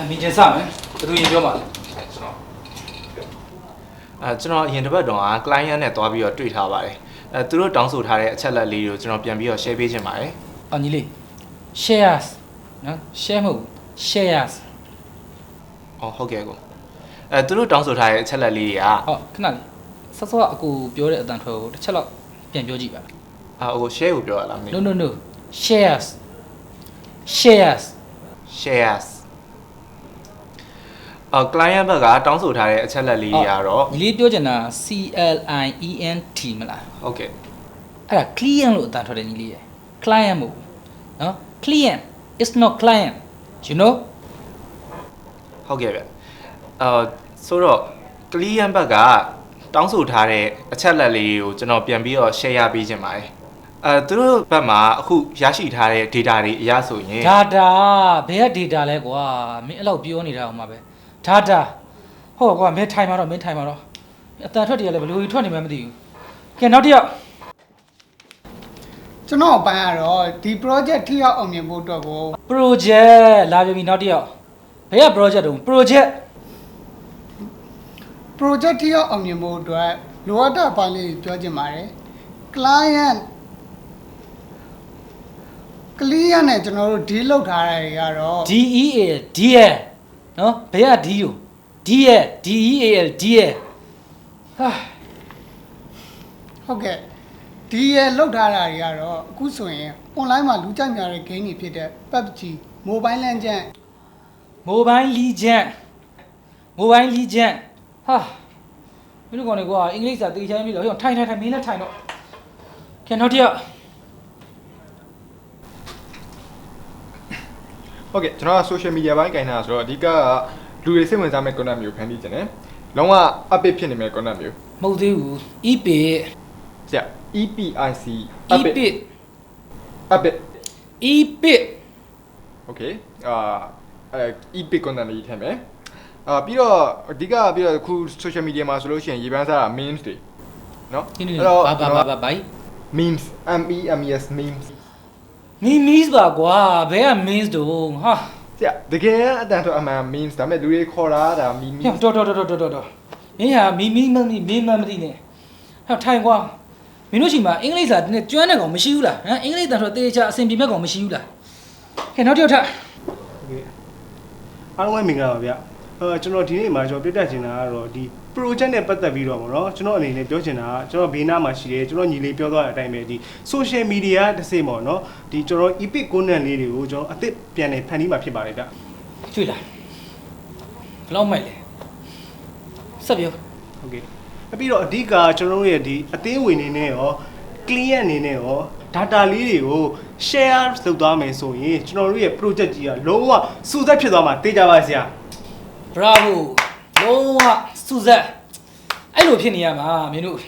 မီတင်စမယ်ဘယ်သူရင်ပြောပါလဲကျွန်တော်အရင်တစ်ပတ်တုန်းက client နဲ့တွားပြီးတော့တွေ့ထားပါတယ်သူတို့တောင်းဆိုထားတဲ့အချက်လက်လေးတွေကိုကျွန်တော်ပြန်ပြီးတော့ share ပေးချင်ပါတယ်အော်ညီလေး shares နော် share မဟုတ် shares ဟုတ်ကဲ့ကိုသူတို့တောင်းဆိုထားတဲ့အချက်လက်လေးတွေကဟုတ်ခဏလေးဆော့ဆော့အကူပြောတဲ့အတန်ထွက်ကိုတစ်ချက်လောက်ပြန်ပြောကြည့်ပါဟို share ကိုပြောရလားမသိ No shares shares client ဘက်ကတောင်းဆိုထားတဲ့အချက်လက်လေးတွေကတော့ညီလေးပြောချင်တာ CLIENT မလားဟုတ်ကဲ့အဲ့ဒါ client လို့အတန်ထွက်တယ်ညီလေးရယ် client မဟုတ်နော် client is not client you know ဟုတ်ကဲ့ဗျဆိုတော့ client ဘက်ကတောင်းဆိုထားတဲ့အချက်လက်လေးကိုကျွန်တော်ပြန်ပြီးတော့ share ပေးခြင်းပါတယ်သူတို့ဘက်မှာအခုရရှိထားတဲ့ data တွေအရဆိုရင် data ဘယ်က data လဲကွာမင်းအဲ့လောက်ပြောနေတာအောင်ပါပဲ data ဟောကွာမင်းထိုင်ပါတော့အတန်ထွက်တည်းလည်းဘယ်လိုထွက်နေမှမသိဘူးကဲနောက်တစ်ယောက်ကျွန်တော်ပိုင်းကတော့ဒီ project ထိရောက်အောင်မြင်ဖို့အတွက်ကို project လာပြီနောက်တစ်ယောက်ဘယ်က project တုံး project ထိရောက်အောင်မြင်ဖို့အတွက်လိုအပ်တဲ့ပိုင်းလေးပြောချင်ပါတယ် client နဲ့ကျွန်တော်တို့ deal လုပ်ထားတာတွေကတော့ DEAL နော်ဘယ်က D ကို DEAL ဟာဟုတ်ကဲ့ DEAL လောက်ထားတာတွေကတော့အခုဆိုရင် online မှာလူကြိုက်များတဲ့ game တွေဖြစ်တဲ့ PUBG Mobile Legends Mobile Legends ဟာမင်းတို့ကောင်တွေကွာအင်္ဂလိပ်စာသိချင်ပြီလို့ဟိုထိုင်မင်းလည်းထိုင်တော့ခင်နောက်တစ်ယောက်ဟုတ်ကဲ့ကျွန်တော်က social media ဘိုင်းကင်တာဆိုတော့အဓိကလူတွေစိတ်ဝင်စားမဲ့ content မျိုးဖန်တီးခြင်းတယ်လုံးဝ update ဖြစ်နေမဲ့ content မျိုးမဟုတ်သေးဘူး EPIC EPIC okay epic content လေးထည့်မယ်ပြီးတော့အဓိကပြီးတော့အခု social media မှာဆိုလို့ရှိရင်ရေပန်းစားတာ memes တွေเนาะအဲ့တော့ဘာ memes memes ပါကွာဘယ်က memes တုံးဟာတကယ်အတန်တော့အမှန် memes ဒါပေမဲ့လူတွေခေါ်တာဒါ memes တော်မင်းဟာ memes မသိနဲ့ဟဲ့ထိုင်ကွာမင်းတို့ရှိမှာအင်္ဂလိပ်စာနဲ့ကျွမ်းတဲ့ကောင်မရှိဘူးလားဟမ်အင်္ဂလိပ်တန်ဆိုတေချာအဆင်ပြေမဲ့ကောင်မရှိဘူးလားဟဲ့နောက်တစ်ယောက်ထပ်အားလုံးပဲမင်္ဂလာပါဗျကျွန်တော်ဒီနေ့မှာကျွန်တော်ပြတ်တက်ချင်တာကတော့ဒီ project နဲ့ပတ်သက်ပြီးတော့ဗောနော်ကျွန်တော်အနေနဲ့ပြောချင်တာကကျွန်တော်ဘေးနားမှာရှိတယ်ကျွန်တော်ညီလေးပြောသွားတဲ့အတိုင်းပဲဒီ social media တစ်စိမ့်ပေါ့နော်ဒီကျွန်တော် epic content လေးတွေကိုကျွန်တော်အသစ်ပြန်နေဖန်တီးမှာဖြစ်ပါတယ်ဗျတွေ့လားဘယ်လောက်မိုက်လဲဆက်ပြောဟုတ်ကဲ့ပြီးတော့အဓိကကျွန်တော်တို့ရဲ့ဒီအသင်းဝင်နေနဲ့ရော client အနေနဲ့ရော data လေးတွေကို share လုပ်သွားမယ်ဆိုရင်ကျွန်တော်တို့ရဲ့ project ကြီးကလုံးဝစူးစက်ဖြစ်သွားမှာသိကြပါစရာ bravo လုံးဝစူးစက်အဲ့လိုဖြစ်နေရမှာမင်းတို့